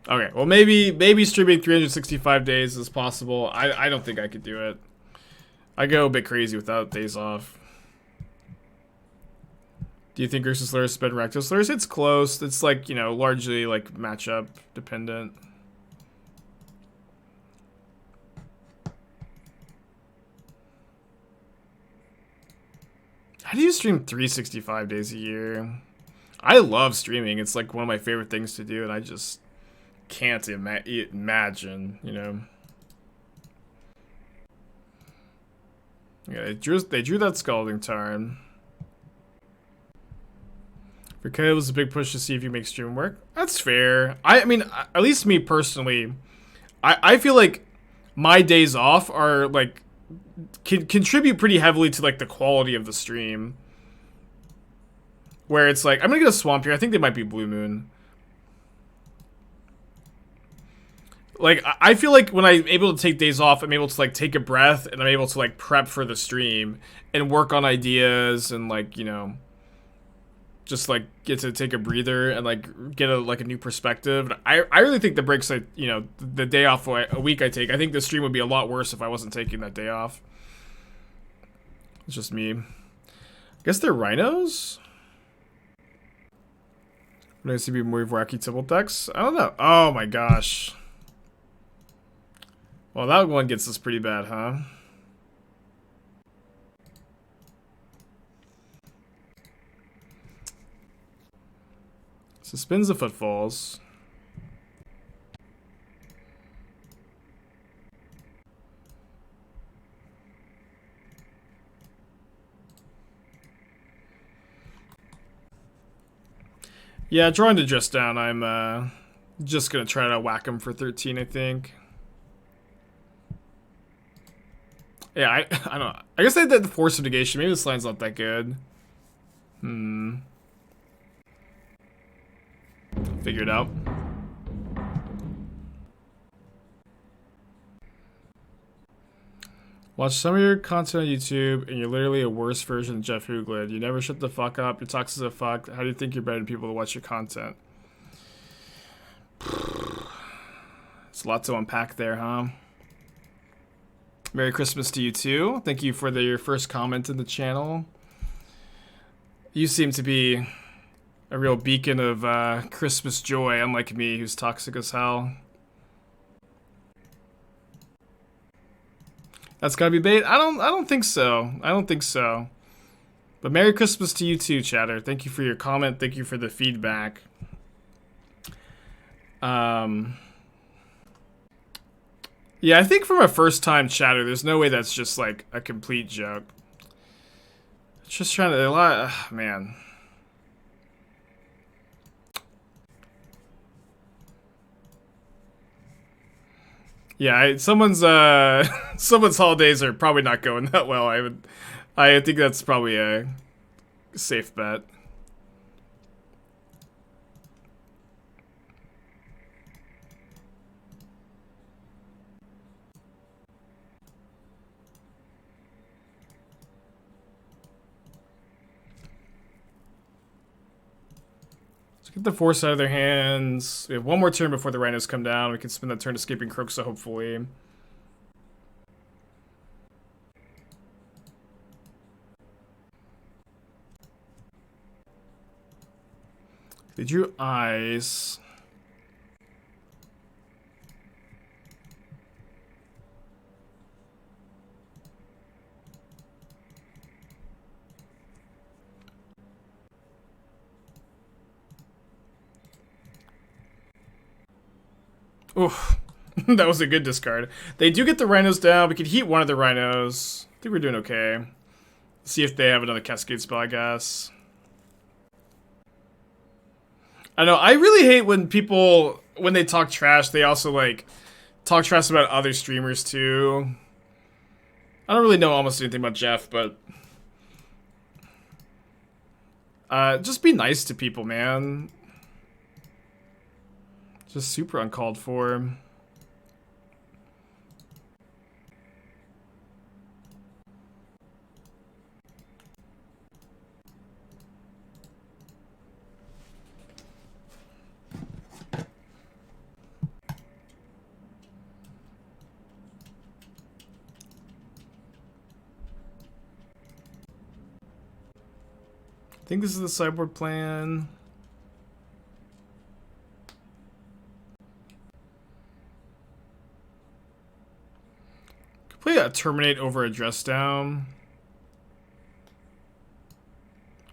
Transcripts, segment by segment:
Okay, well maybe streaming 365 days is possible. I don't think I could do it. I go a bit crazy without days off. Do you think Grixis Lurrus is better than Rakdos Lurrus? It's close. It's like, you know, largely like matchup dependent. How do you stream 365 days a year? I love streaming. It's like one of my favorite things to do, and I just can't imagine, you know. Yeah, they drew that Scalding Tarn. Because it was a big push to see if you make stream work. That's fair. I mean, at least me personally, I feel like my days off are like can contribute pretty heavily to like the quality of the stream. Where it's like, I'm gonna get a swamp here. I think they might be Blue Moon. Like, I feel like when I'm able to take days off, I'm able to like take a breath and I'm able to like prep for the stream and work on ideas and like, you know, just like get to take a breather and like get a new perspective. I really think the breaks you know, the day off a week I take, I think the stream would be a lot worse if I wasn't taking that day off. It's just me. I guess they're rhinos. Nice to be more wacky Tibble decks. I don't know. Oh my gosh. Well, that one gets us pretty bad, huh? Suspends the footfalls. Yeah, drawing to just down. I'm just gonna try to whack him for 13, I think. Yeah, I don't know. I guess I did the Force of Negation. Maybe this line's not that good. Figure it out. Watch some of your content on YouTube, and you're literally a worse version of Jeff Hooglid. You never shut the fuck up. You're toxic as fuck. How do you think you're better than people to watch your content? It's a lot to unpack there, huh? Merry Christmas to you too. Thank you for your first comment in the channel. You seem to be a real beacon of Christmas joy, unlike me, who's toxic as hell. That's gotta be bait. I don't think so. I don't think so. But Merry Christmas to you too, chatter. Thank you for your comment. Thank you for the feedback. Yeah, I think from a first-time chatter, there's no way that's just like a complete joke. It's just trying to man. Yeah, someone's someone's holidays are probably not going that well. I think that's probably a safe bet. Get the force out of their hands. We have one more turn before the rhinos come down. We can spend that turn escaping Kroxa, hopefully. They drew eyes. Oof. That was a good discard. They do get the rhinos down. We could heat one of the rhinos. I think we're doing okay. See if they have another cascade spell, I guess. I know, I really hate when people, when they talk trash, they also, like, talk trash about other streamers, too. I don't really know almost anything about Jeff, but... just be nice to people, man. Just super uncalled for. I think this is the sideboard plan. Could play a Terminate over a Dress Down.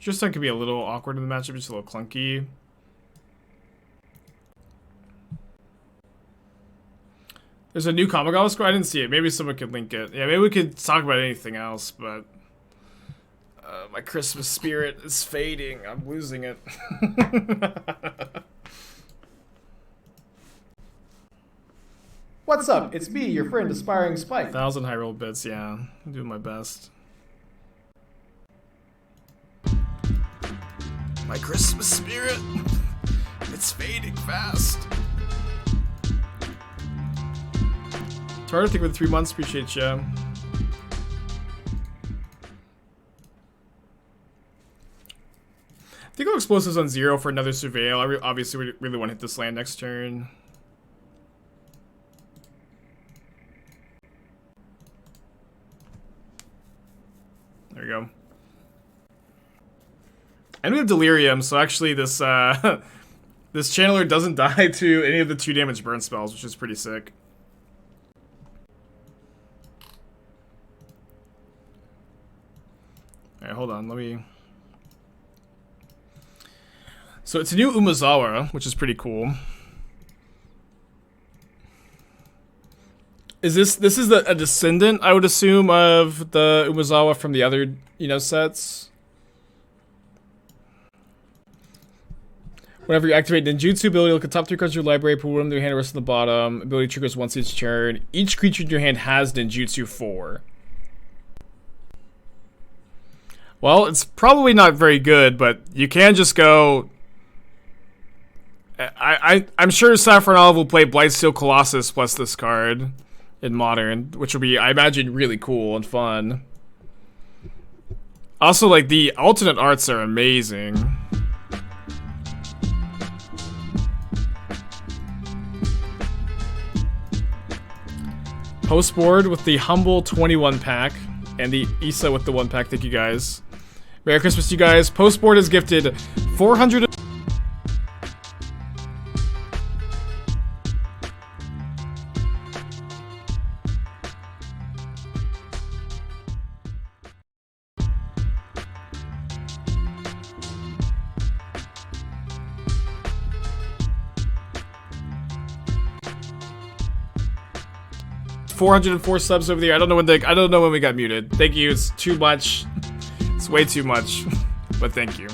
Dress Down could be a little awkward in the matchup, just a little clunky. There's a new Kamigawa score? I didn't see it. Maybe someone could link it. Yeah, maybe we could talk about anything else, but... my Christmas spirit is fading. I'm losing it. What's up? It's me, your friend, Aspiring Spike. 1,000 high roll bits, yeah. I'm doing my best. My Christmas spirit. It's fading fast. It's hard to think with 3 months. Appreciate you. I think I'll explosives on 0 for another surveil. I obviously really want to hit this land next turn. There we go. And we have Delirium, so actually this this channeler doesn't die to any of the 2 damage burn spells, which is pretty sick. Alright, hold on, let me... So it's a new Umezawa, which is pretty cool. Is this is a descendant, I would assume, of the Umezawa from the other, sets? Whenever you activate Ninjutsu ability, look at top 3 cards of your library, put one in your hand, rest on the bottom. Ability triggers once each turn. Each creature in your hand has Ninjutsu 4. Well, it's probably not very good, but you can just go... I'm sure Saffron Olive will play Blightsteel Colossus plus this card in Modern, which will be, I imagine, really cool and fun. Also, like, the alternate arts are amazing. Postboard with the Humble 21 pack and the Issa with the 1 pack. Thank you guys. Merry Christmas to you guys. Postboard is gifted 400... $404 subs over there. I don't know when we got muted. Thank you. It's too much. It's way too much. But thank you.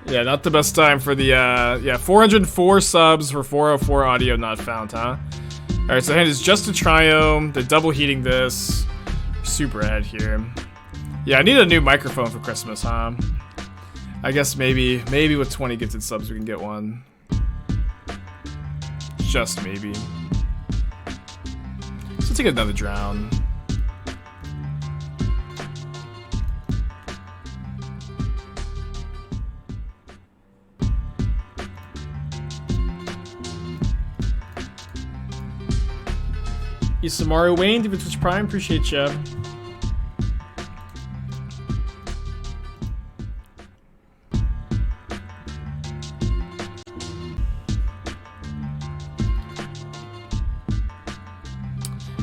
Yeah, not the best time for the yeah, 404 subs for 404 audio not found, huh? Alright, so the hand is just a Triome. They're double heating this. Super ahead here. Yeah, I need a new microphone for Christmas, huh? I guess maybe with 20 gifted subs we can get one. Just maybe. So take another drown. Isamaru Wayne, David Twitch Prime, appreciate ya.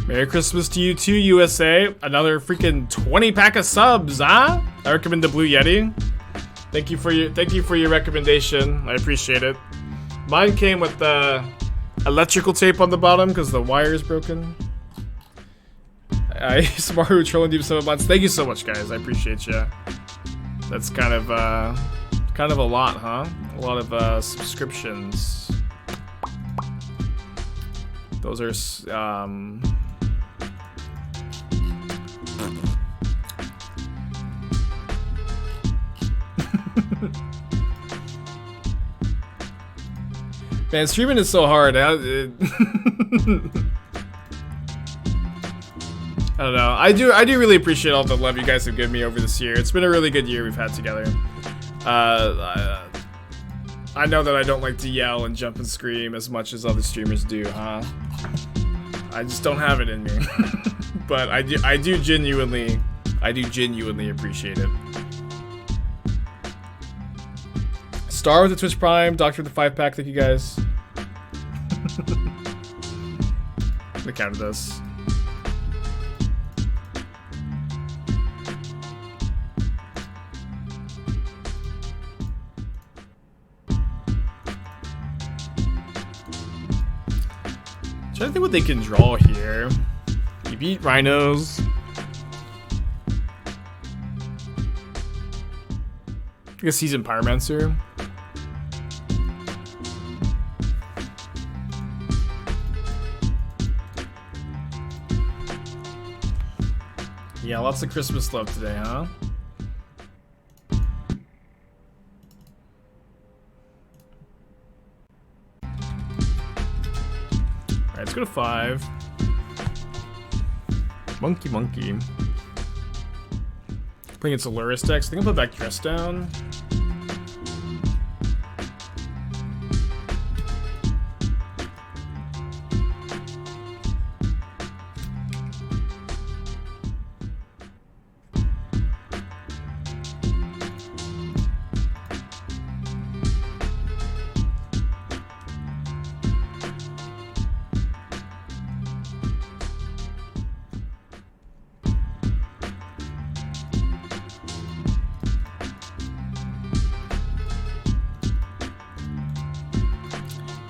Merry Christmas to you too, USA. Another freaking 20 pack of subs, huh? I recommend the Blue Yeti. Thank you for your recommendation. I appreciate it. Mine came with the electrical tape on the bottom because the wire is broken. Samaru trolling deep 7 months. Thank you so much, guys. I appreciate you. That's kind of a lot, huh? A lot of subscriptions. Those are Man, streaming is so hard. I don't know. I do really appreciate all the love you guys have given me over this year. It's been a really good year we've had together. I know that I don't like to yell and jump and scream as much as other streamers do, huh? I just don't have it in me. But I do genuinely appreciate it. Star with the Twitch Prime, Doctor with the 5-pack, thank you guys. I'm gonna counter this. Trying to think what they can draw here. You beat Rhinos. I guess he's in Pyromancer. Yeah, lots of Christmas love today, huh? Alright, let's go to 5. Monkey. Playing into Lurrus decks. I think I'll put back Dress Down.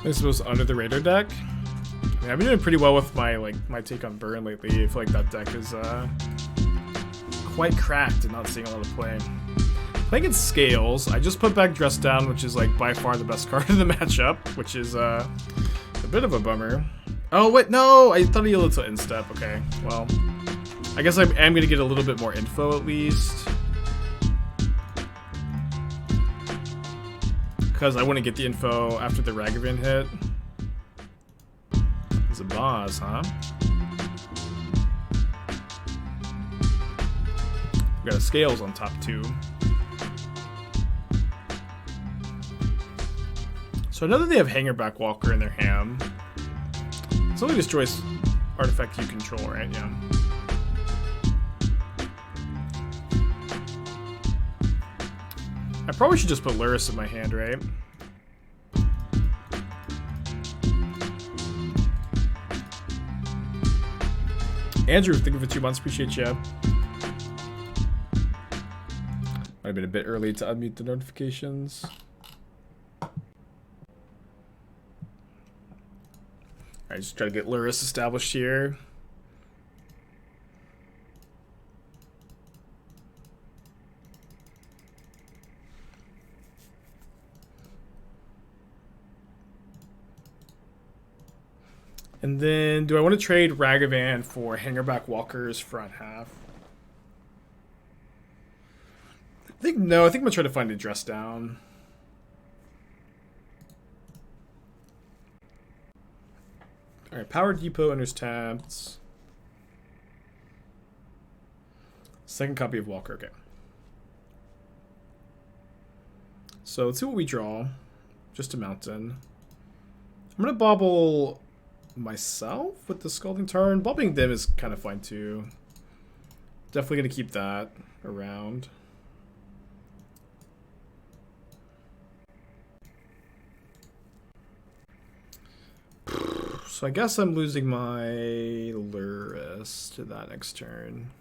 This was under the radar deck. I mean, I've been doing pretty well with my take on Burn lately. I feel like that deck is quite cracked and not seeing a lot of play. Playing against Scales, I just put back Dress Down, which is like by far the best card in the matchup, which is a bit of a bummer. Oh wait, no, I thought he yielded to Instep. Okay, well, I guess I am gonna get a little bit more info at least. Because I wouldn't get the info after the Ragavan hit. He's a boss, huh? We got a Scales on top too. So I know that they have Hangerback Walker in their hand. It only destroys artifact you control, right? Yeah. I probably should just put Lurrus in my hand, right? Andrew, thank you for 2 months. Appreciate you. Might have been a bit early to unmute the notifications. Alright, just try to get Lurrus established here. And then, do I want to trade Ragavan for Hangerback Walker's front half? I think I'm gonna try to find a Dress Down. Alright, Power Depot enters tapped. Second copy of Walker, okay. So let's see what we draw. Just a mountain. I'm gonna Bauble myself with the Scalding Tarn. Bobbing them is kind of fine too. Definitely gonna keep that around. So I guess I'm losing my Lurrus to that next turn.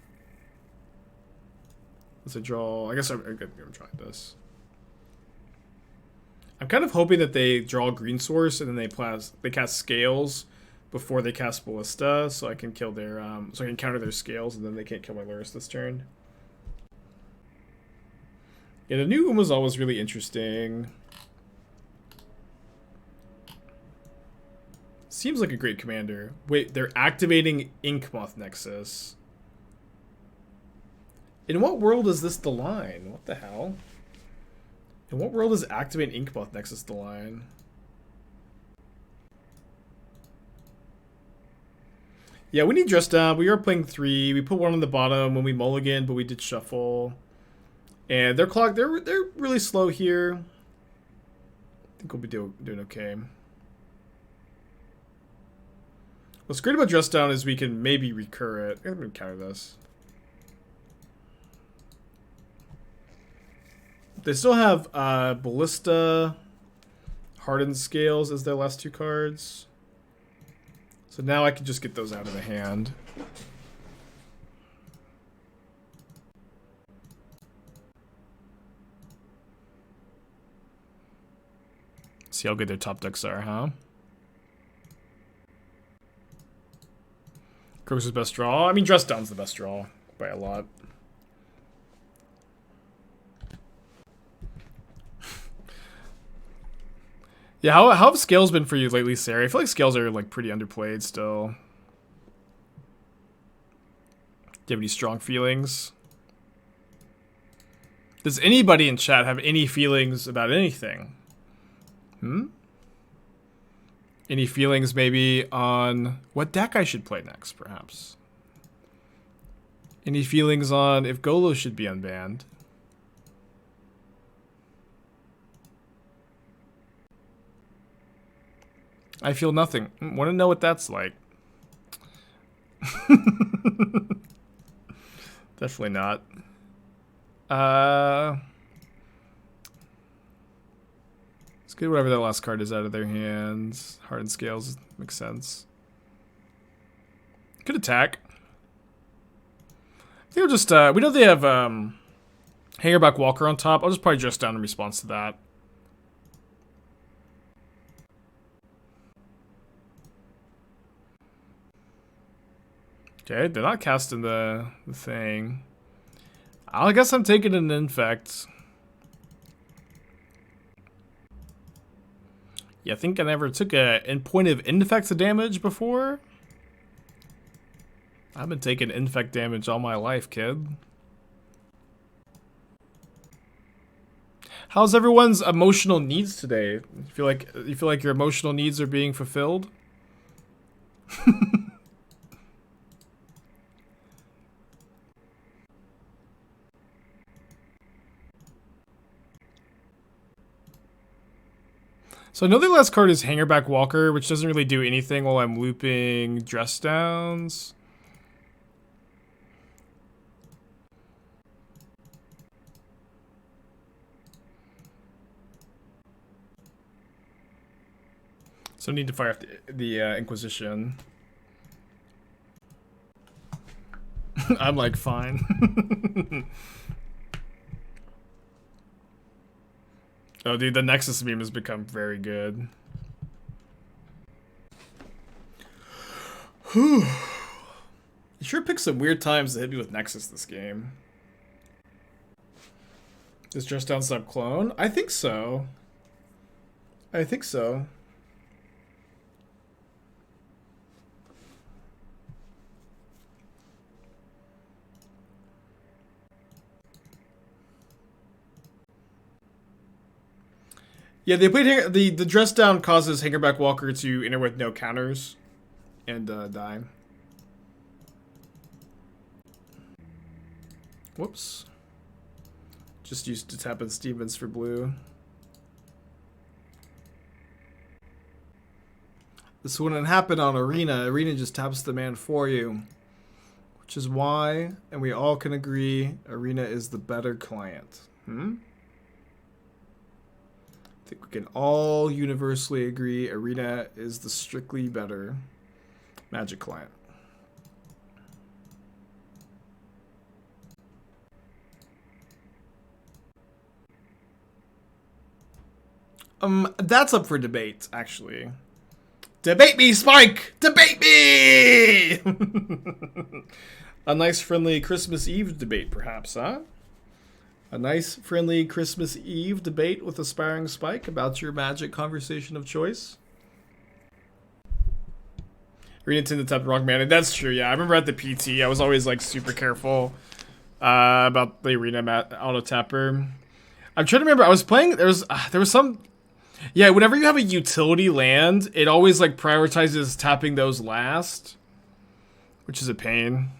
Let's draw. I guess I'm trying this. I'm kind of hoping that they draw Green Source and then they cast Scales before they cast Ballista, so I can kill their so I can counter their Scales, and then they can't kill my Lurrus this turn. Yeah, the new one was always really interesting. Seems like a great commander. Wait, they're activating Inkmoth Nexus. In what world is this the line? What the hell? In what world is activate Inkmoth Nexus the line? Yeah, we need Dress Down. We are playing 3. We put 1 on the bottom when we mulligan, but we did shuffle. And they're clogged. They're really slow here. I think we'll be doing okay. What's great about Dress Down is we can maybe recur it. I'm gonna counter this. They still have Ballista, Hardened Scales as their last 2 cards. So now I can just get those out of the hand. See how good their top decks are, huh? Kroxa's best draw. I mean, Dress Down's the best draw by a lot. Yeah, how have scales been for you lately, Sarah? I feel like scales are like pretty underplayed still. Do you have any strong feelings? Does anybody in chat have any feelings about anything? Any feelings maybe on what deck I should play next, perhaps? Any feelings on if Golo should be unbanned? I feel nothing. Want to know what that's like. Definitely not. Let's get whatever that last card is out of their hands. Hardened Scales makes sense. Could attack. I think we'll just, we know they have Hangerback Walker on top. I'll just probably Dress Down in response to that. Okay, they're not casting the thing. I guess I'm taking an Infect. Yeah, I think I never took a point of Infect damage before. I've been taking Infect damage all my life, kid. How's everyone's emotional needs today? You feel like your emotional needs are being fulfilled? So I know the last card is Hangerback Walker, which doesn't really do anything while I'm looping Dress Downs. So I need to fire off the Inquisition. I'm like, fine. Oh, dude, the Nexus meme has become very good. Whew. You sure picked some weird times to hit me with Nexus this game. Is Dress Down sub clone? I think so. I think so. Yeah, they played the Dress Down causes Hangerback Walker to enter with no counters and die. Whoops. Just used to tap in Stevens for blue. This wouldn't happen on Arena. Arena just taps the man for you. Which is why, and we all can agree, Arena is the better client. I think we can all universally agree Arena is the strictly better Magic client. That's up for debate, actually. Debate me, Spike! Debate me! A nice, friendly Christmas Eve debate, perhaps, huh? A nice, friendly Christmas Eve debate with aspiring Spike about your Magic conversation of choice. Arena tend to tap the wrong mana. That's true, yeah. I remember at the PT, I was always, like, super careful about the Arena auto-tapper. I'm trying to remember, I was playing, there was some... Yeah, whenever you have a utility land, it always, like, prioritizes tapping those last. Which is a pain.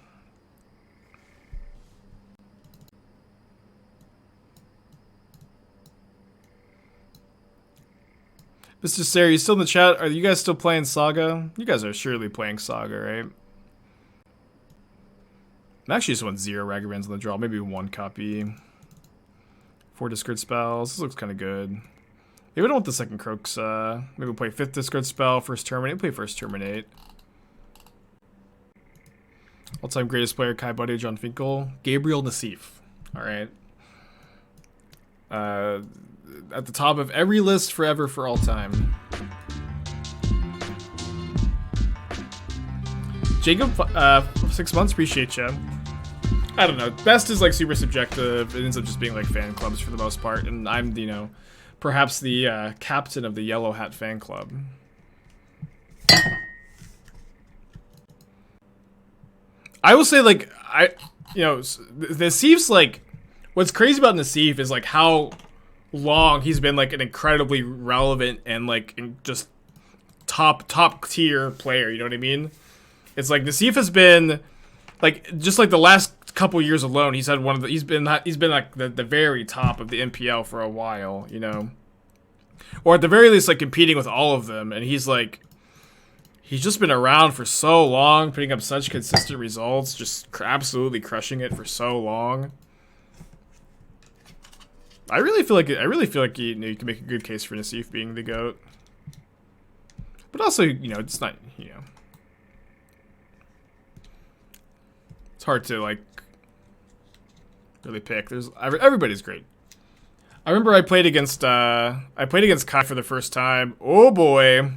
Mr. Sarah, you still in the chat? Are you guys still playing Saga? You guys are surely playing Saga, right? I actually just want 0 Ragavans on the draw. Maybe 1 copy. 4 discard spells. This looks kind of good. Maybe I don't want the second Kroxa. Maybe we'll play 5th discard spell, first Terminate. Play first Terminate. All-time greatest player, Kai Buddy, John Finkel. Gabriel Nassif. Alright. At the top of every list forever for all time. Jacob, 6 months, appreciate you. I don't know. Best is like super subjective. It ends up just being like fan clubs for the most part, and I'm, you know, perhaps the captain of the Yellow Hat fan club. I will say, like, Nassif's like, what's crazy about Nassif is like how long he's been like an incredibly relevant and like just top tier player. You know what I mean? It's like Nassif has been like just like the last couple years alone. He's had one of the he's been like the very top of the MPL for a while. You know, or at the very least like competing with all of them. And he's like he's just been around for so long, putting up such consistent results, just absolutely crushing it for so long. I really feel like you can make a good case for Nassif being the GOAT. But also, you know, it's not, you know, it's hard to like really pick. Everybody's great. I remember I played against Kai for the first time. Oh boy.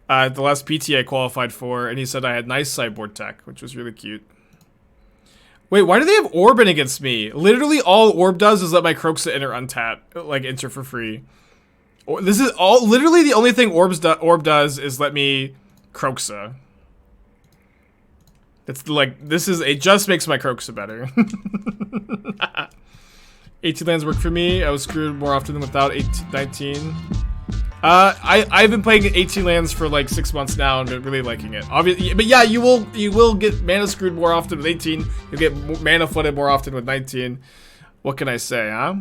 The last PT I qualified for, and he said I had nice sideboard tech, which was really cute. Wait, why do they have Orb in against me? Literally all Orb does is let my Kroxa enter untap, like enter for free. This is all, literally the only thing Orb does is let me Kroxa. It's like, it just makes my Kroxa better. 18 lands work for me. I was screwed more often than without 19. I've been playing 18 lands for like 6 months now and been really liking it. Obviously, but yeah, you will get mana screwed more often with 18. You'll get mana flooded more often with 19. What can I say, huh?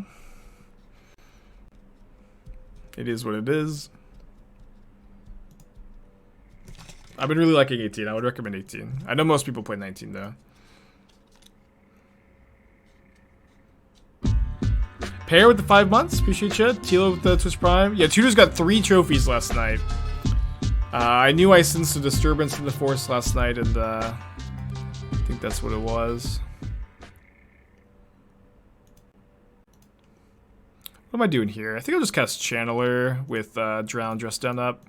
It is what it is. I've been really liking 18. I would recommend 18. I know most people play 19 though. Pair with the 5 months, appreciate you. Tilo with the Twitch Prime. Yeah, Tudor's got 3 trophies last night. I knew I sensed a disturbance in the force last night, and I think that's what it was. What am I doing here? I think I'll just cast Channeler with Drown Dress Down Up.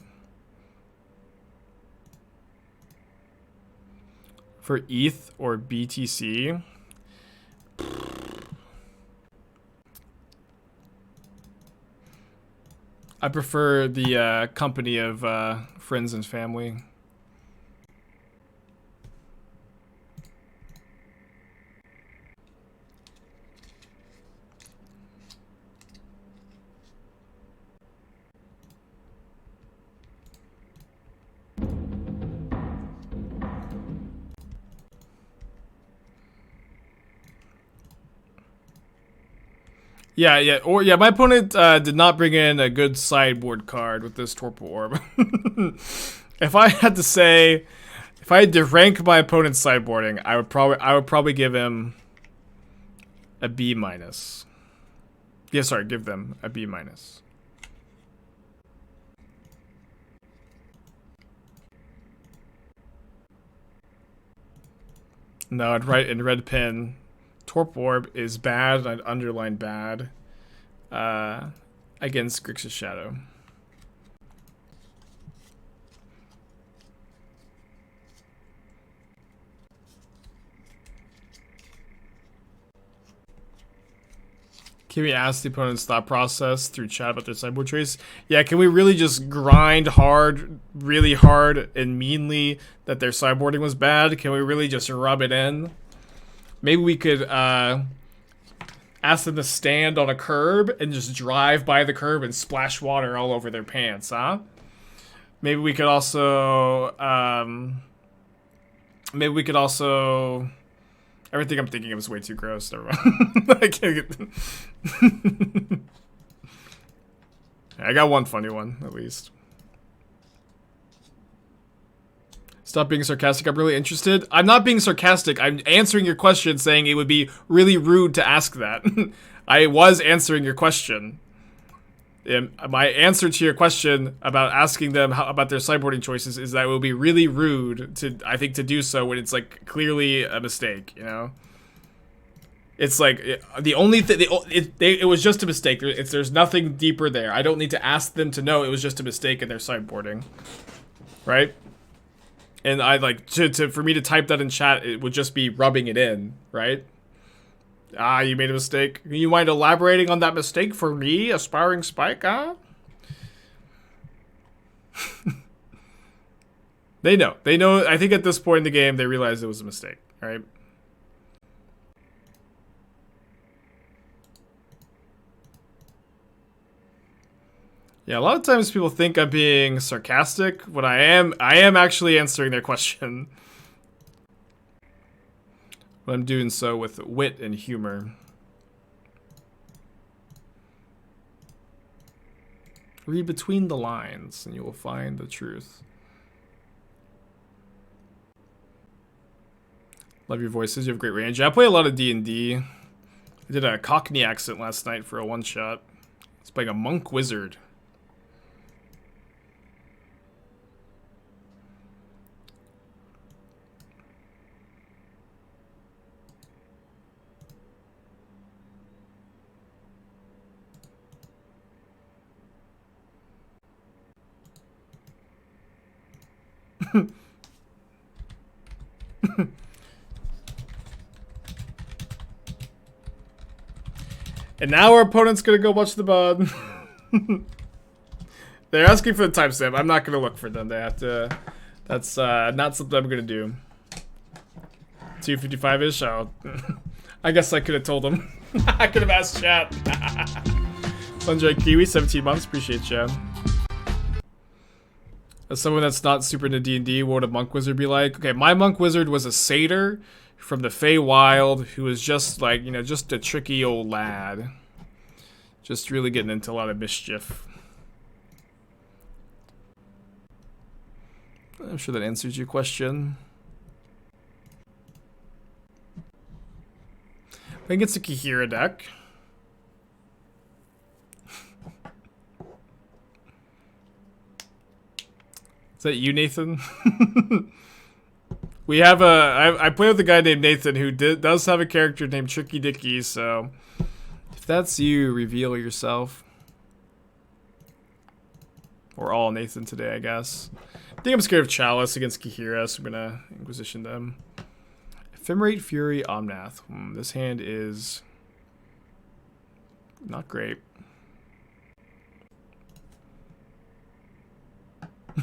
For ETH or BTC. I prefer the company of friends and family. Yeah. My opponent did not bring in a good sideboard card with this Torpor Orb. If I had to rank my opponent's sideboarding, I would probably give him a B minus. Yeah, sorry, give them a B minus. No, I'd write in red pen. Torpor Orb is bad, and I'd underline bad against Grixis Shadow. Can we ask the opponent's thought process through chat about their sideboard choice? Yeah, can we really just grind hard, really hard and meanly that their sideboarding was bad? Can we really just rub it in? Maybe we could ask them to stand on a curb and just drive by the curb and splash water all over their pants, huh? Maybe we could also, everything I'm thinking of is way too gross. Never mind. I can't get I got one funny one, at least. Stop being sarcastic. I'm really interested. I'm not being sarcastic. I'm answering your question saying it would be really rude to ask that. I was answering your question. My answer to your question about asking them about their sideboarding choices is that it would be really rude to, I think, to do so when it's like clearly a mistake, you know? It's like the only thing, it was just a mistake. There's nothing deeper there. I don't need to ask them to know it was just a mistake in their sideboarding. Right? And I like for me to type that in chat, it would just be rubbing it in, right? Ah, you made a mistake. You mind elaborating on that mistake for me, aspiring Spike, huh? They know. They know. I think at this point in the game, they realize it was a mistake, right? Yeah, a lot of times people think I'm being sarcastic. When I am actually answering their question. But I'm doing so with wit and humor. Read between the lines and you will find the truth. Love your voices. You have great range. Yeah, I play a lot of D&D. I did a Cockney accent last night for a one-shot. I was playing a monk wizard. And now our opponent's gonna go watch the VOD. They're asking for the timestamp. I'm not gonna look for them. They have to. That's not something I'm gonna do. 2:55-ish. I guess I could have told them. I could have asked chat. Sunjay Kiwi, 17 months. Appreciate you. As someone that's not super into D&D, what would a monk wizard be like? Okay, my monk wizard was a satyr from the Feywild who was just like, you know, just a tricky old lad. Just really getting into a lot of mischief. I'm sure that answers your question. I think it's a Kihira deck. Is that you, Nathan? We have I play with a guy named Nathan who does have a character named Tricky Dicky, so if that's you, reveal yourself. We're all Nathan today, I guess. I think I'm scared of Chalice against Kihira, so I'm gonna Inquisition them. Ephemerate, Fury, Omnath. This hand is not great.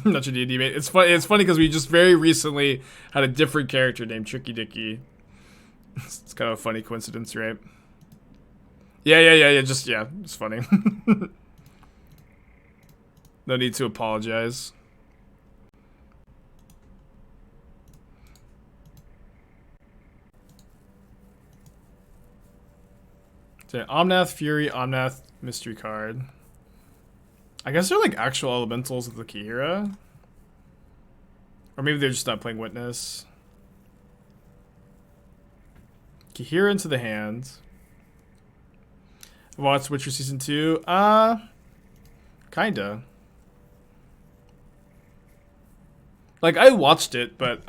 Not your D&D mate. It's funny. It's funny because we just very recently had a different character named Tricky Dicky. It's kind of a funny coincidence, right? Yeah. It's funny. No need to apologize. So Omnath, Fury, Omnath, mystery card. I guess they're like actual elementals of the Kihira. Or maybe they're just not playing Witness. Kihira into the hand. I've watched Witcher Season 2. Kinda. Like, I watched it, but,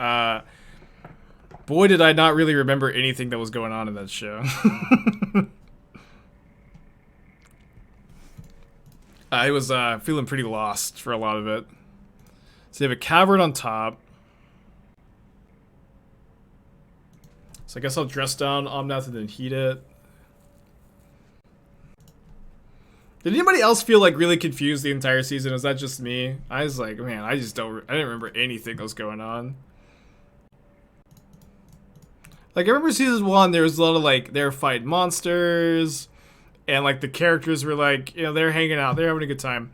boy, did I not really remember anything that was going on in that show. I was feeling pretty lost for a lot of it. So you have a cavern on top. So I guess I'll dress down Omnath and then heat it. Did anybody else feel like really confused the entire season? Was that just me? I was like, man, I didn't remember anything that was going on. Like, I remember season 1, there was a lot of like, they were fighting monsters. And, like, the characters were, like, you know, they're hanging out. They're having a good time.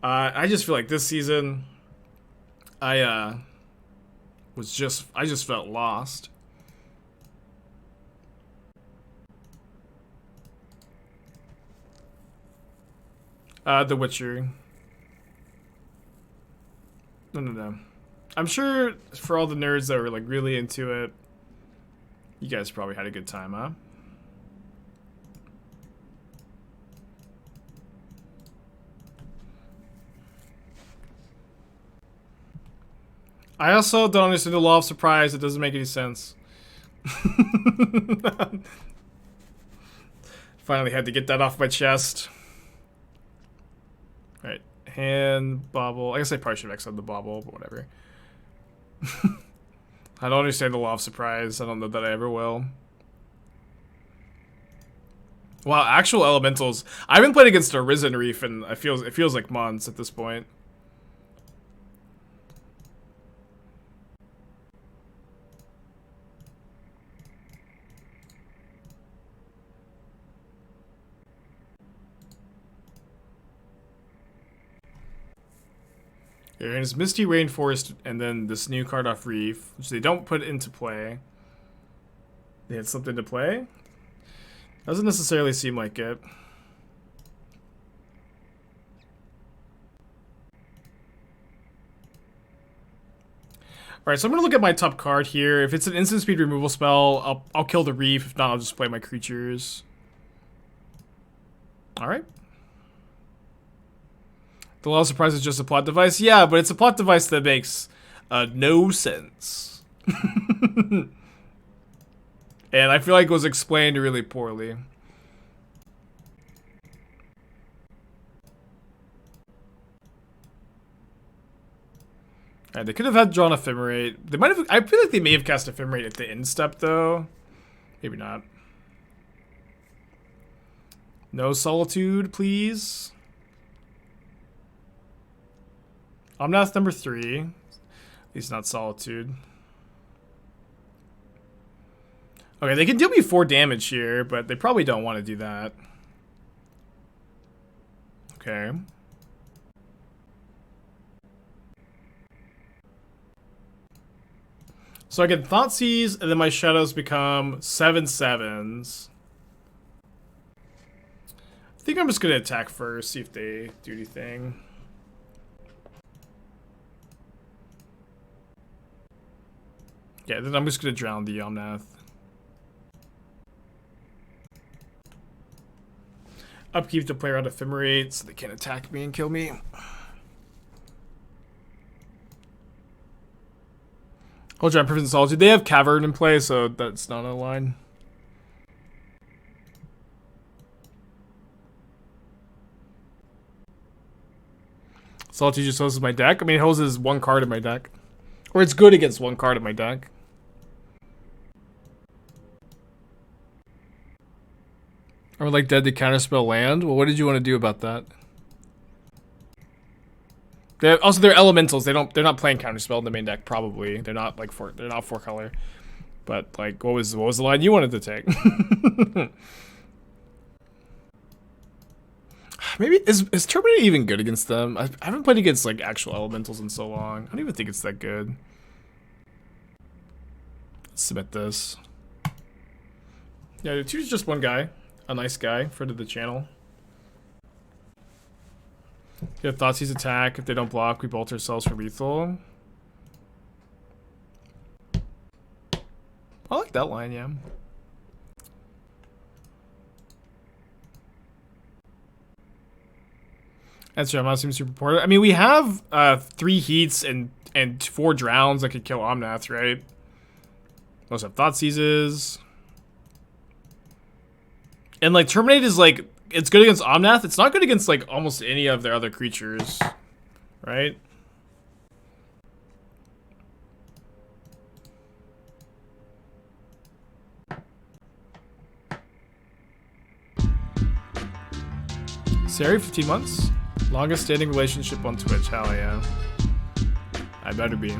I just feel like this season, I just felt lost. The Witcher. No. I'm sure for all the nerds that were like really into it, you guys probably had a good time, huh? I also don't understand the law of surprise. It doesn't make any sense. Finally had to get that off my chest. Alright, hand, Bauble. I guess I probably should have exited the Bauble, but whatever. I don't understand the law of surprise. I don't know that I ever will. Wow, actual elementals. I haven't played against a Risen Reef and it feels like months at this point. There's Misty Rainforest and then this new card off Reef, which they don't put into play. They had something to play? Doesn't necessarily seem like it. Alright, so I'm gonna look at my top card here. If it's an instant speed removal spell, I'll kill the Reef. If not, I'll just play my creatures. Alright. The law of surprise is just a plot device? Yeah, but it's a plot device that makes no sense. And I feel like it was explained really poorly. Alright, they could have had drawn Ephemerate. They might have. I feel like they may have cast Ephemerate at the end step, though. Maybe not. No Solitude, please. Omnath number 3. At least not Solitude. Okay, they can deal me 4 damage here, but they probably don't want to do that. Okay. So I get Thoughtseize, and then my shadows become 7/7s. I think I'm just gonna attack first, see if they do anything. Yeah, then I'm just gonna drown the Omnath. Upkeep the player on Ephemerate so they can't attack me and kill me. Hold Giant Perfect Solitude. They have Cavern in play, so that's not a line. Solitude just hoses my deck. I mean, it hoses 1 card in my deck. Or it's good against 1 card in my deck. I would like dead to counterspell land. Well, what did you want to do about that? They're elementals. They're not playing counterspell in the main deck. Probably they're not like they're not 4 color. But like, what was the line you wanted to take? Maybe is Terminate even good against them? I haven't played against like actual elementals in so long. I don't even think it's that good. Let's submit this. Yeah, choose just one guy. A nice guy for the channel. Yeah, Thoughtseize attack. If they don't block, we bolt ourselves for lethal. I like that line, yeah. That's right, I'm not seems super important. I mean, we have 3 heats and 4 drowns that could kill Omnath, right? We also have Thoughtseizes. And like Terminate is like, it's good against Omnath. It's not good against like almost any of their other creatures, right? Sari, 15 months. Longest standing relationship on Twitch. Hell yeah. I better be.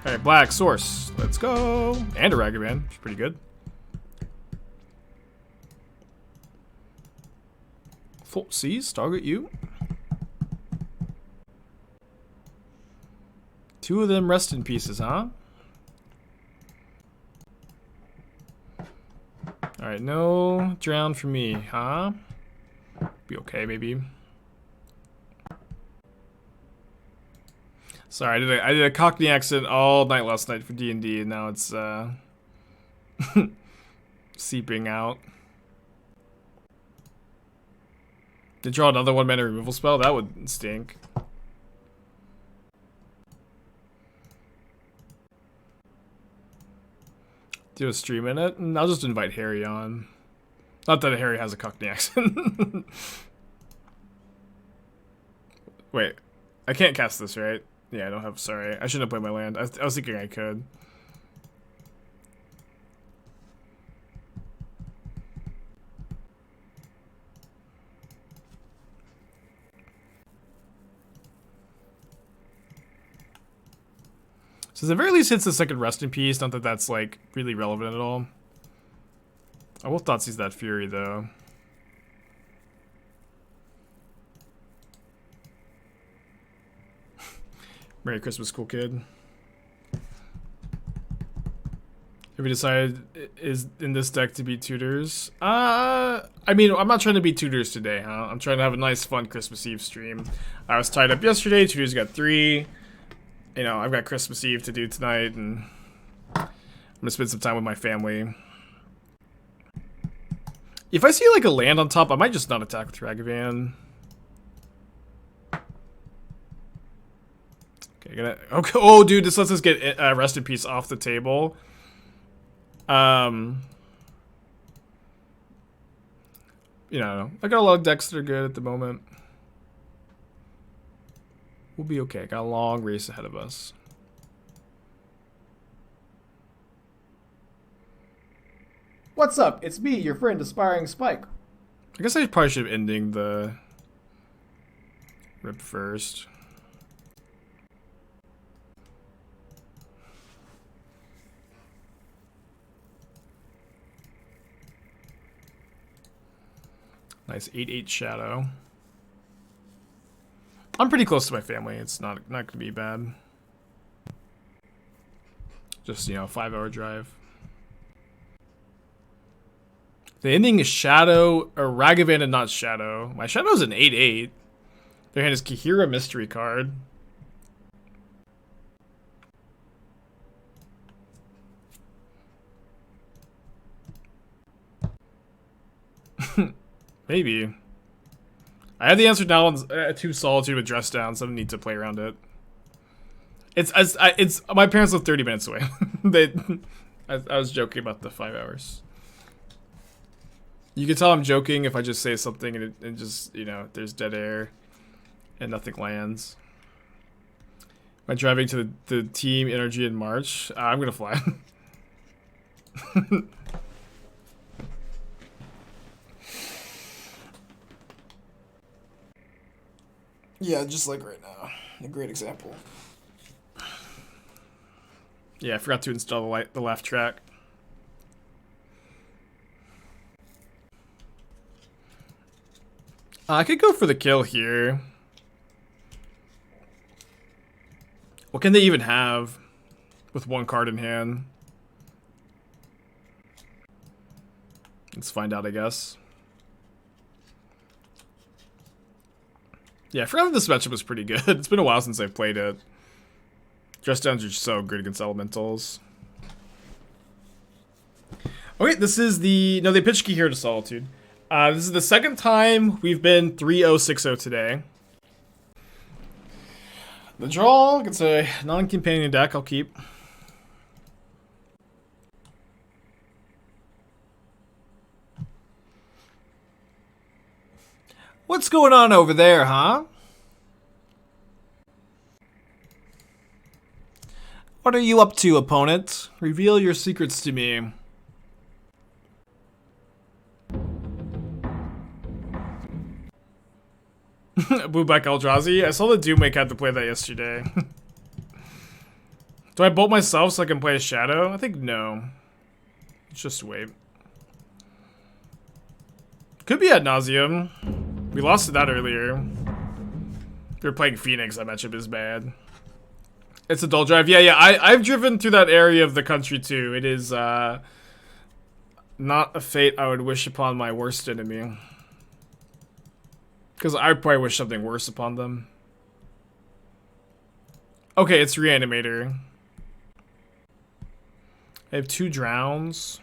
Alright, Black Source. Let's go. And a Ragavan. Which is pretty good. Thoughtseize, target you. 2 of them rest in pieces, huh? Alright, no drown for me, huh? Be okay, maybe. Sorry, I did a Cockney accent all night last night for D&D, and now it's seeping out. Did draw another 1-mana removal spell? That would stink. Do a stream in it, and I'll just invite Harry on. Not that Harry has a Cockney accent. Wait, I can't cast this, right? Yeah, I don't have. Sorry, I shouldn't have played my land. I was thinking I could. So at the very least hits the second rest in peace, not that that's like really relevant at all. I will Thoughtseize that Fury though. Merry Christmas, cool kid. Have you decided is in this deck to be tutors? I mean, I'm not trying to be tutors today, huh? I'm trying to have a nice, fun Christmas Eve stream. I was tied up yesterday. Tutors got 3. You know, I've got Christmas Eve to do tonight, and I'm gonna spend some time with my family. If I see like a land on top, I might just not attack with Ragavan. Okay, okay. Oh, dude, this lets us get Rest in Peace off the table. You know, I got a lot of decks that are good at the moment. We'll be okay. Got a long race ahead of us. What's up? It's me, your friend, Aspiring Spike. I guess I probably should have ending the rip first. Nice 8/8 shadow. I'm pretty close to my family. It's not gonna be bad. Just, you know, 5-hour drive. The ending is Shadow or Ragavan and not Shadow. My Shadow's an 8/8. Their hand is Kahira Mystery card. Maybe. I have the answer now on 2 Solitude with Dress Down, so I don't need to play around it. It's my parents live 30 minutes away. I was joking about the 5 hours. You can tell I'm joking if I just say something and it just, you know, there's dead air and nothing lands. Am I driving to the team energy in March? I'm gonna fly. Yeah, just like right now. A great example. Yeah, I forgot to install the laugh track. I could go for the kill here. What can they even have with 1 card in hand? Let's find out, I guess. Yeah, I forgot that this matchup was pretty good. It's been a while since I've played it. Dress Downs are so good against elementals. Okay, this is the... No, they pitched Kahira to Solitude. This is the second time we've been 3-0-6-0 today. The draw gets a non-companion deck I'll keep. What's going on over there, huh? What are you up to, opponent? Reveal your secrets to me. Blueback Eldrazi? I saw the Doomwake had to play that yesterday. Do I bolt myself so I can play a Shadow? I think no. Let's just wait. Could be ad nauseum. We lost to that earlier. If you're playing Phoenix, that matchup is bad. It's a dull drive. Yeah. I've driven through that area of the country too. It is not a fate I would wish upon my worst enemy. Because I probably wish something worse upon them. Okay, it's Reanimator. I have 2 drowns.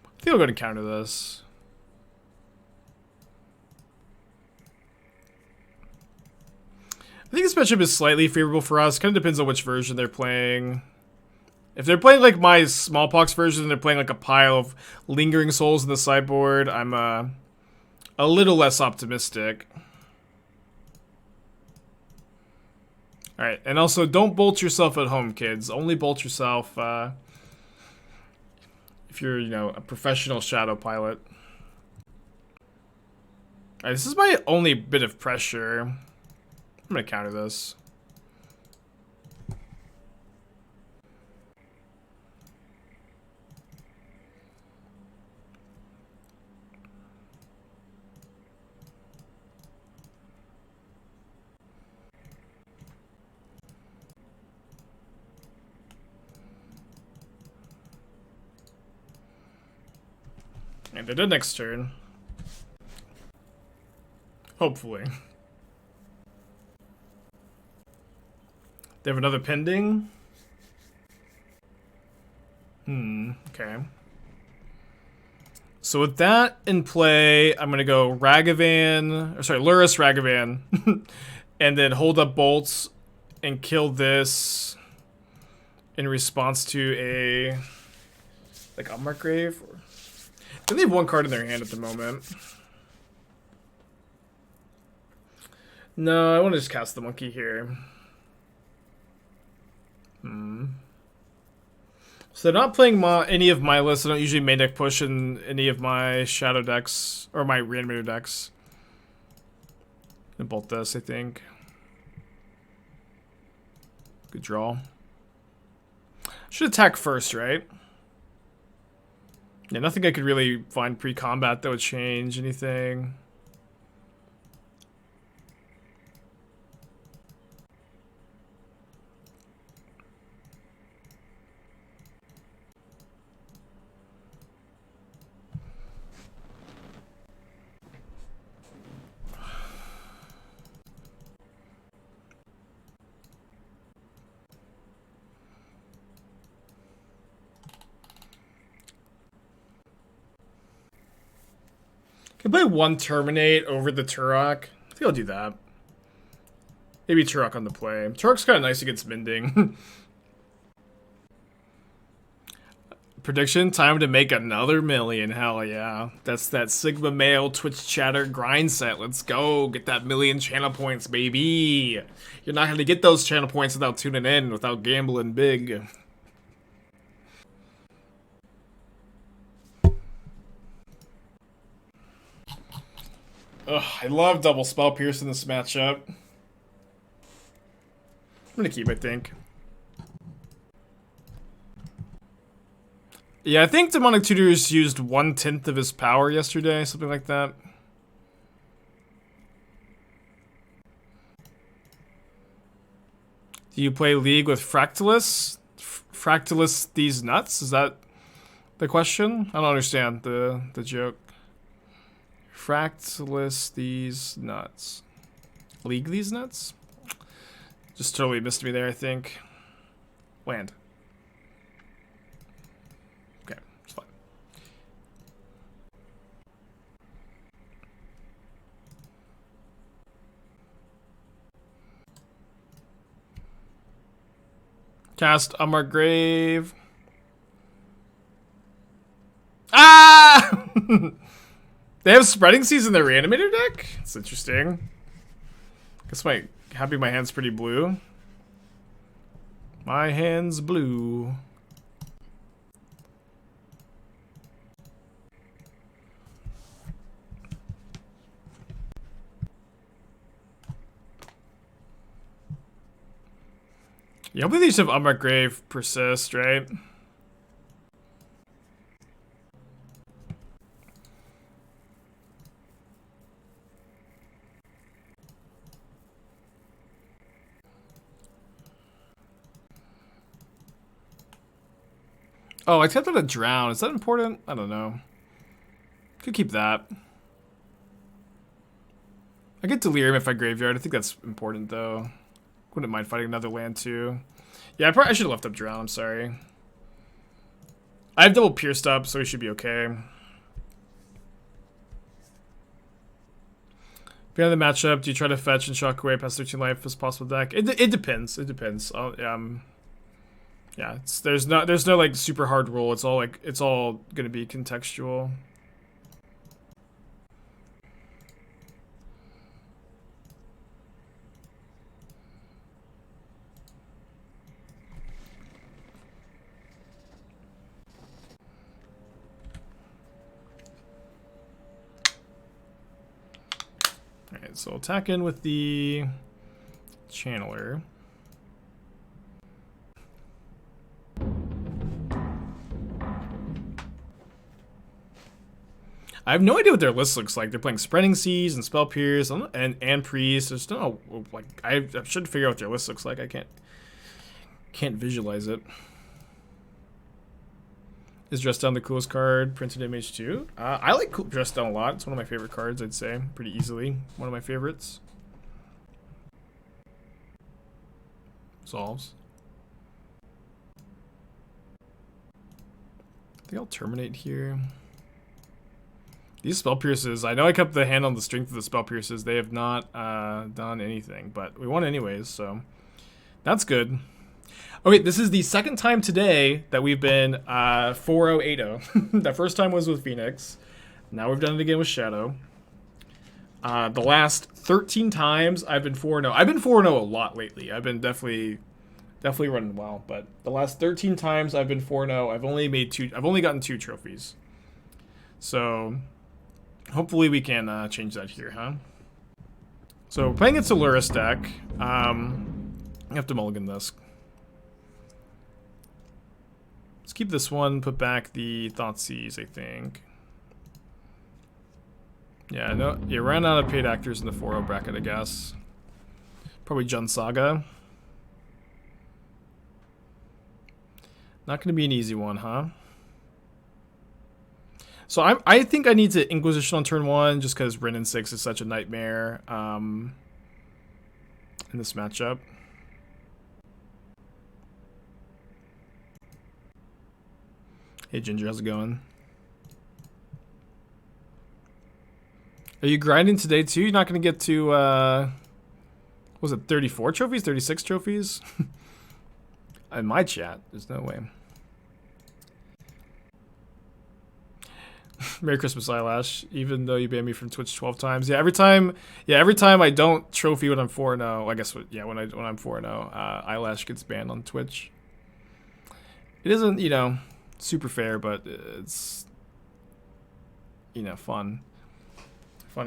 I think I'll go to counter this. I think this matchup is slightly favorable for us. Kind of depends on which version they're playing. If they're playing like my Smallpox version and they're playing like a pile of Lingering Souls in the sideboard, I'm a little less optimistic. Alright, and also don't bolt yourself at home, kids. Only bolt yourself if you're, you know, a professional shadow pilot. Alright, this is my only bit of pressure. I'm gonna counter this. And they did next turn. Hopefully. They have another pending? Okay. So with that in play, I'm gonna go Ragavan, or sorry, Lurrus Ragavan, and then hold up bolts and kill this in response to a like Unmarked Grave. They have 1 card in their hand at the moment. No, I want to just cast the monkey here. So they're not playing any of my lists. I don't usually main deck push in any of my shadow decks or my reanimator decks. I'm gonna bolt this, I think. Good draw. Should attack first, right? Yeah, nothing I could really find pre-combat that would change anything. Can play 1 Terminate over the Tourach. I think I'll do that. Maybe Tourach on the play. Tourach's kind of nice against Mending. Prediction, time to make another million. Hell yeah. That's that Sigma Male Twitch Chatter grind set. Let's go. Get that 1,000,000 channel points, baby. You're not going to get those channel points without tuning in, without gambling big. Ugh, I love double Spell Pierce in this matchup. I'm gonna keep, I think. Yeah, I think Demonic Tutors used 1/10 of his power yesterday, something like that. Do you play League with Fractalus? Fractalus these nuts? Is that the question? I don't understand the joke. Fractalus these nuts. League these nuts? Just totally missed me there, I think. Land. Okay, it's fine. Cast Unmarked Grave. Ah! They have Spreading Seas in their Reanimator deck? It's interesting. Guess my hand's pretty blue. My hand's blue. Yeah, I believe these have Unmarked Grave persist, right? Oh, I attempted to drown. Is that important? I don't know. Could keep that. I get Delirium if I graveyard. I think that's important, though. Wouldn't mind fighting another land too. Yeah, I should have left up Drown, I'm sorry. I have double pierced up, so we should be okay. Behind the matchup, do you try to fetch and shock away past 13 life as possible deck? It depends. It depends. Yeah, there's no like super hard rule. It's all gonna be contextual. Alright, so attack in with the Channeler. I have no idea what their list looks like. They're playing Spreading Seas and Spell Pierce and Priest. There's no like I should figure out what their list looks like. I can't visualize it. Is Dress Down the coolest card? Printed image too. I like Dress Down a lot. It's one of my favorite cards. I'd say pretty easily one of my favorites. Solves. I think I'll Terminate here. These Spell Pierces, I know I kept the hand on the strength of the Spell Pierces. They have not done anything, but we won anyways, so that's good. Okay, this is the second time today that we've been 4-0, 8-0. The first time was with Phoenix. Now we've done it again with Shadow. The last 13 times I've been 4-0. I've been 4-0 a lot lately. I've been definitely running well, but the last 13 times I've been 4-0, I've only gotten 2 trophies. So hopefully we can change that here, huh? So we're playing against a Lurrus deck. I have to mulligan this. Let's keep this one, put back the Thoughtseize, I think. Yeah, no, you ran out of paid actors in the 4-0 bracket, I guess. Probably Jun Saga. Not going to be an easy one, huh? So I think I need to Inquisition on turn 1 just because Rin and 6 is such a nightmare in this matchup. Hey Ginger, how's it going? Are you grinding today too? You're not going to get to, what was it 34 trophies? 36 trophies? In my chat, there's no way. Merry Christmas, Eyelash. Even though you banned me from Twitch 12 times, yeah. Every time I don't trophy when I'm 4-0, I guess yeah, when I'm 4-0, Eyelash gets banned on Twitch. It isn't, you know, super fair, but it's, you know, funny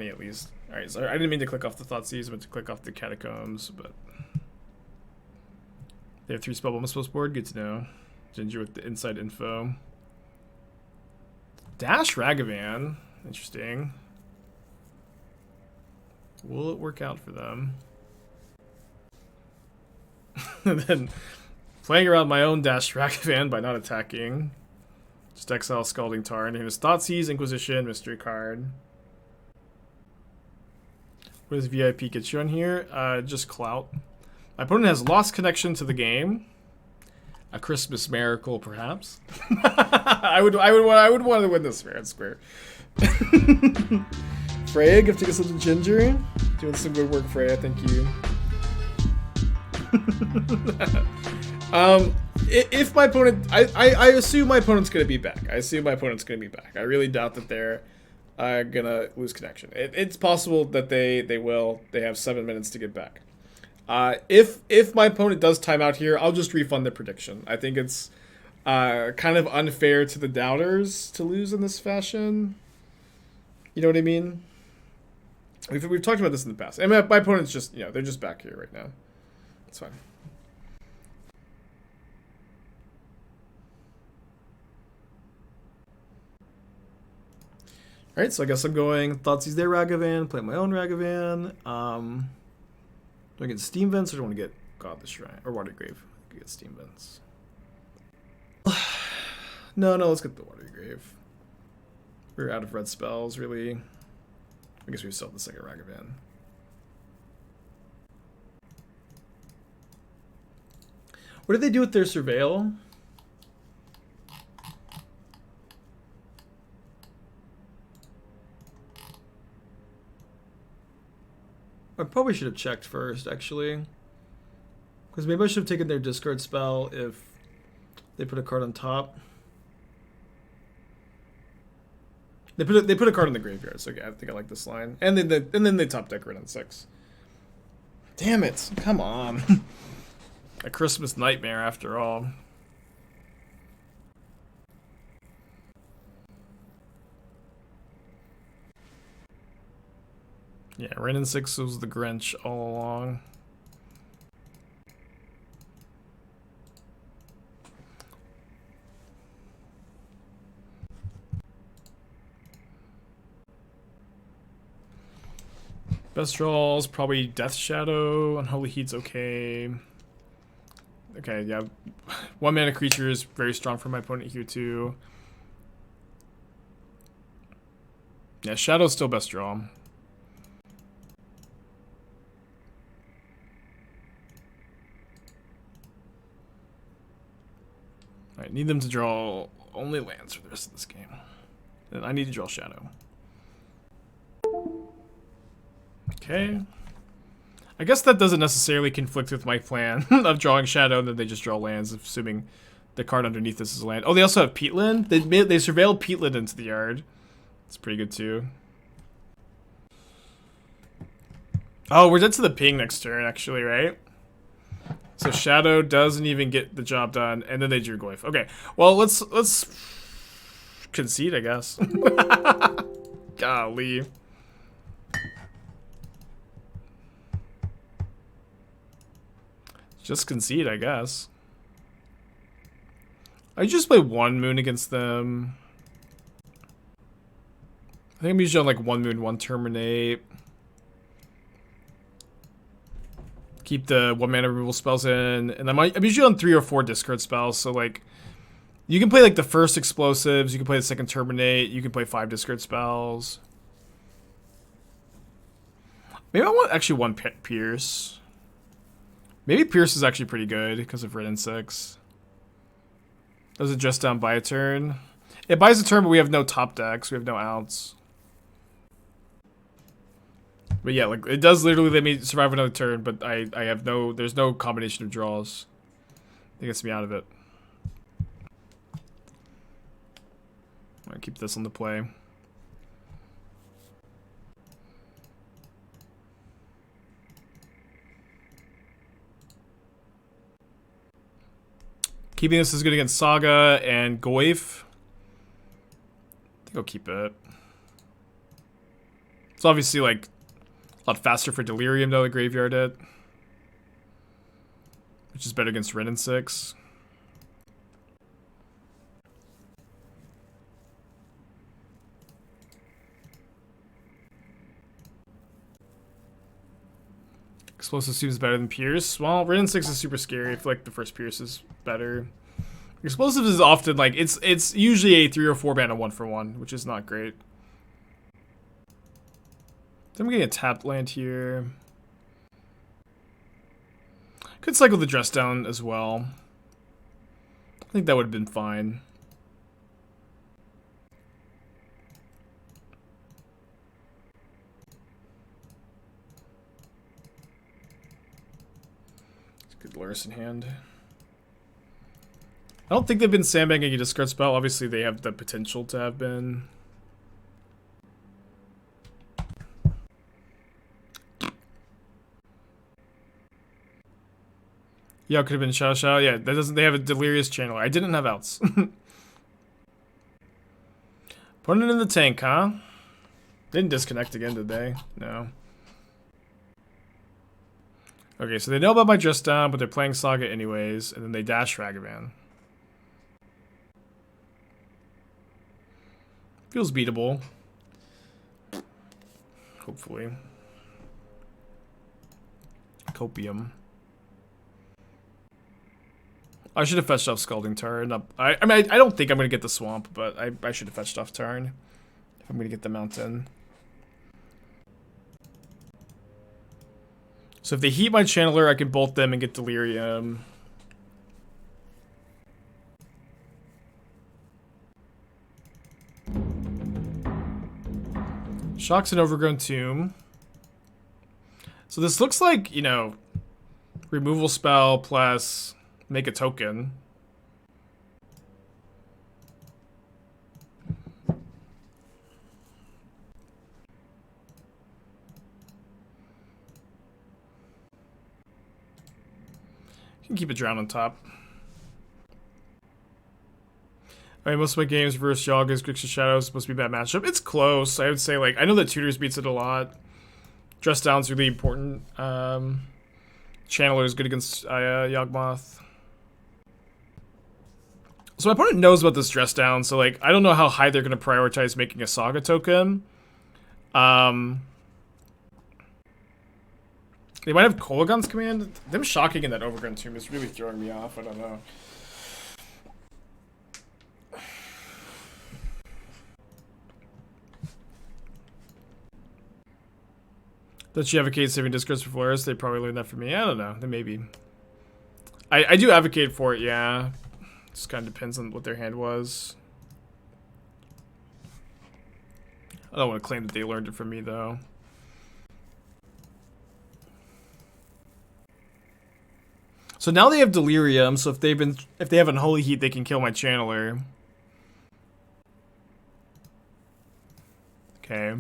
at least. All right, so I didn't mean to click off the Thoughtseize, but to click off the Catacombs, but they have 3 spell on the spell board. Good to know. Ginger with the inside info. Dash Ragavan. Interesting. Will it work out for them? And then playing around my own Dash Ragavan by not attacking. Just exile Scalding Tarn. Here's Thoughtseize, Inquisition, Mystery card. What does VIP get you on here? Just clout. My opponent has lost connection to the game. A Christmas miracle, perhaps. I would want to win this fair and square. Freya, gifting us some ginger. Doing some good work, Freya. Thank you. If my opponent, I assume my opponent's gonna be back. I really doubt that they're gonna lose connection. It's possible that they will. They have 7 minutes to get back. If my opponent does time out here, I'll just refund the prediction. I think it's kind of unfair to the doubters to lose in this fashion. You know what I mean? We've talked about this in the past. I mean, my opponent's just, you know, they're just back here right now. It's fine. Alright, so I guess I'm going Thoughtseize their Ragavan, play my own Ragavan. Do I get Steam Vents or do I want to get God the Shrine? Or Watery Grave? I could get Steam Vents. No, let's get the Watery Grave. We're out of red spells, really. I guess we still have the second Ragavan. What did they do with their Surveil? I probably should have checked first, actually. Because maybe I should have taken their discard spell if they put a card on top. They put a card in the graveyard, so okay, I think I like this line. And then they top deck it on 6. Damn it! Come on. A Christmas nightmare after all. Yeah, Ren and 6 was the Grinch all along. Best draws, probably Death Shadow. Unholy Heat's okay. Okay, yeah. 1 mana creature is very strong for my opponent here too. Yeah, Shadow's still best draw. Alright, need them to draw only lands for the rest of this game. And I need to draw Shadow. Okay. I guess that doesn't necessarily conflict with my plan of drawing Shadow, and then they just draw lands, assuming the card underneath this is a land. Oh, they also have Peatland? They surveilled Peatland into the yard. It's pretty good, too. Oh, we're dead to the ping next turn, actually, right? So Shadow doesn't even get the job done, and then they drew Glyph. Okay, well, let's concede, I guess. Golly. Just concede, I guess. I just play 1 moon against them. I think I'm usually on like 1 moon, 1 terminate. Keep the 1 mana removal spells in, and I'm usually on 3 or 4 discard spells. So like, you can play like the first explosives, you can play the second terminate, you can play 5 discard spells. Maybe I want actually 1 Pierce. Maybe Pierce is actually pretty good because of Red and 6. Does it just down buy a turn? It buys a turn, but we have no top decks. We have no outs. But yeah, like it does literally let me survive another turn, but I have no. There's no combination of draws that gets me out of it. I'm gonna keep this on the play. Keeping this is good against Saga and Goyf. I think I'll keep it. It's obviously like a lot faster for Delirium though, the graveyard it. Which is better against Red and 6. Explosive seems better than Pierce. Well, Red and 6 is super scary. I feel like the first Pierce is better. Explosives is often like it's usually a 3 or 4 mana 1-for-1, which is not great. Then I'm getting a tapped land here. Could cycle the dress down as well. I think that would have been fine. Good Lurrus in hand. I don't think they've been sandbagging a discard spell. Obviously, they have the potential to have been. Yeah, it could have been Shao Shao. Yeah, that doesn't. They have a Delirious Channeler. I didn't have outs. Putting it in the tank, huh? Didn't disconnect again, did they? No. Okay, so they know about my dress down, but they're playing Saga anyways, and then they dash Ragavan. Feels beatable. Hopefully. Copium. I should have fetched off Scalding Tarn. I mean, I don't think I'm going to get the Swamp, but I should have fetched off Tarn if I'm going to get the Mountain. So if they heat my Channeler, I can bolt them and get Delirium. Shocks an Overgrown Tomb. So this looks like, you know, removal spell plus make a token. You can keep a drown on top. I mean, most of my games versus y'all against Grixis Shadow is supposed to be a bad matchup. It's close. I would say, like, I know that Tutors beats it a lot. Dress Down's really important. Channeler is good against Yawgmoth. So my opponent knows about this Dress Down, so, like, I don't know how high they're going to prioritize making a Saga token. They might have Kolaghan's Command. Them shocking in that Overgrown Tomb is really throwing me off. I don't know. Does she advocate saving discards for Lurrus? They probably learned that from me. I don't know. They maybe. I do advocate for it, yeah. Just kind of depends on what their hand was. I don't want to claim that they learned it from me, though. So now they have Delirium, so if they have Unholy Heat, they can kill my Channeler. Okay.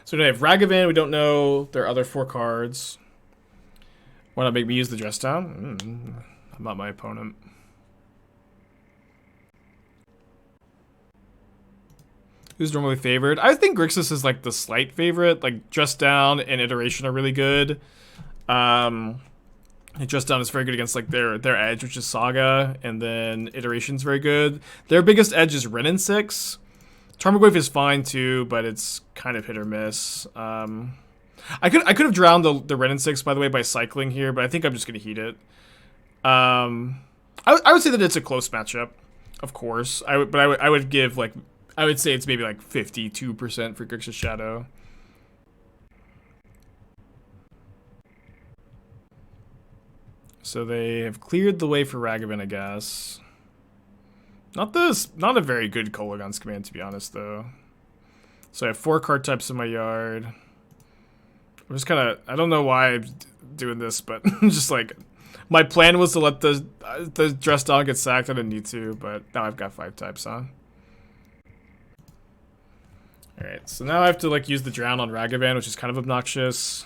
So we have Ragavan, we don't know their other 4 cards. Why not make me use the Dress Down? I'm not my opponent. Who's normally favored? I think Grixis is like the slight favorite. Like Dress Down and Iteration are really good. Dress Down is very good against like their edge, which is Saga, and then Iteration's very good. Their biggest edge is Wrenn and 6. Tarmogoyf is fine too, but it's kind of hit or miss. I could have drowned the Wrenn and 6 by the way by cycling here, but I think I'm just gonna heat it. I would say that it's a close matchup, of course. I would give like I would say it's maybe like 52% for Grixis Shadow. So they have cleared the way for Ragavan, I guess. Not a very good Kolaghan's Command, to be honest, though. So I have 4 card types in my yard. I'm just kind of, I don't know why I'm doing this, but just like, my plan was to let the Dress Down get sacked. I didn't need to, but now I've got 5 types on. Alright, so now I have to like use the Drown on Ragavan, which is kind of obnoxious.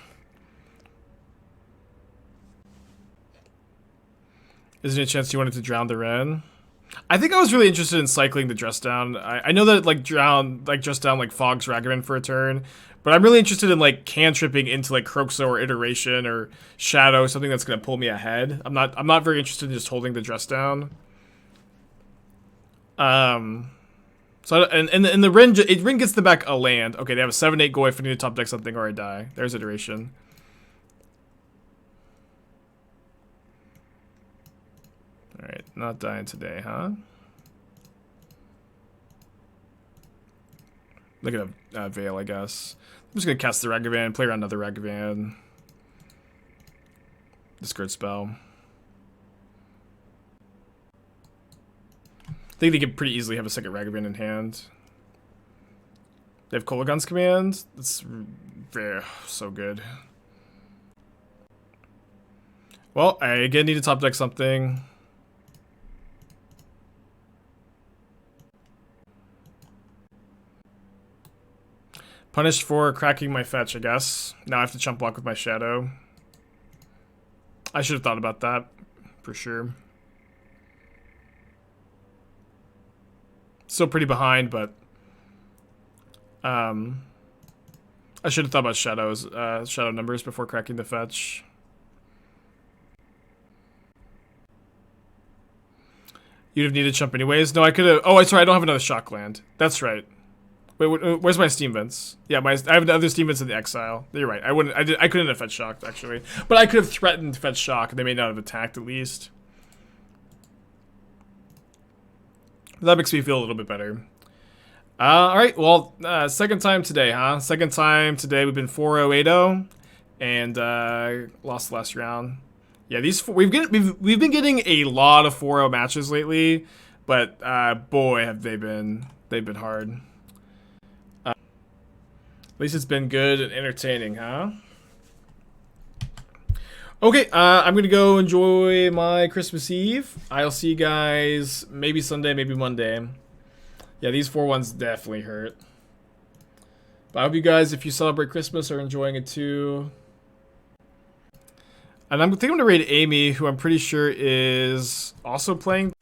Is there any chance you wanted to drown the Wrenn? I think I was really interested in cycling the Dress Down. I know that like Dress Down like fogs Ragavan for a turn, but I'm really interested in like cantripping into like Kroxa or Iteration or Shadow, something that's gonna pull me ahead. I'm not very interested in just holding the Dress Down. So and the Wrenn gets the back a land. Okay, they have a 7/8 go if I need to top deck something or I die. There's Iteration. Alright, not dying today, huh? Look at a Veil, I guess. I'm just gonna cast the Ragavan, play around another Ragavan. Discard spell. I think they could pretty easily have a second Ragavan in hand. They have Kolaghan's Command. That's very so good. Well, I again need to top deck something. Punished for cracking my fetch, I guess. Now I have to chump block with my Shadow. I should have thought about that, for sure. Still pretty behind, but I should have thought about shadow numbers before cracking the fetch. You'd have needed chump anyways. No, I could have. Oh, sorry, I don't have another shock land. That's right. Wait, where's my steam vents? Yeah, I have other steam vents in the exile. You're right. I couldn't have fetch shocked actually, but I could have threatened fetch shock, and they may not have attacked at least. That makes me feel a little bit better. All right. Well, second time today, huh? Second time today. We've been 4-0, 8-0, and lost the last round. Yeah, we've been getting a lot of 4-0 matches lately. But boy, have they've been hard. At least it's been good and entertaining, huh? Okay, I'm gonna go enjoy my Christmas Eve. I'll see you guys maybe Sunday, maybe Monday. Yeah, these 4 ones definitely hurt. But I hope you guys, if you celebrate Christmas, are enjoying it too. And I think I'm gonna raid Amy, who I'm pretty sure is also playing.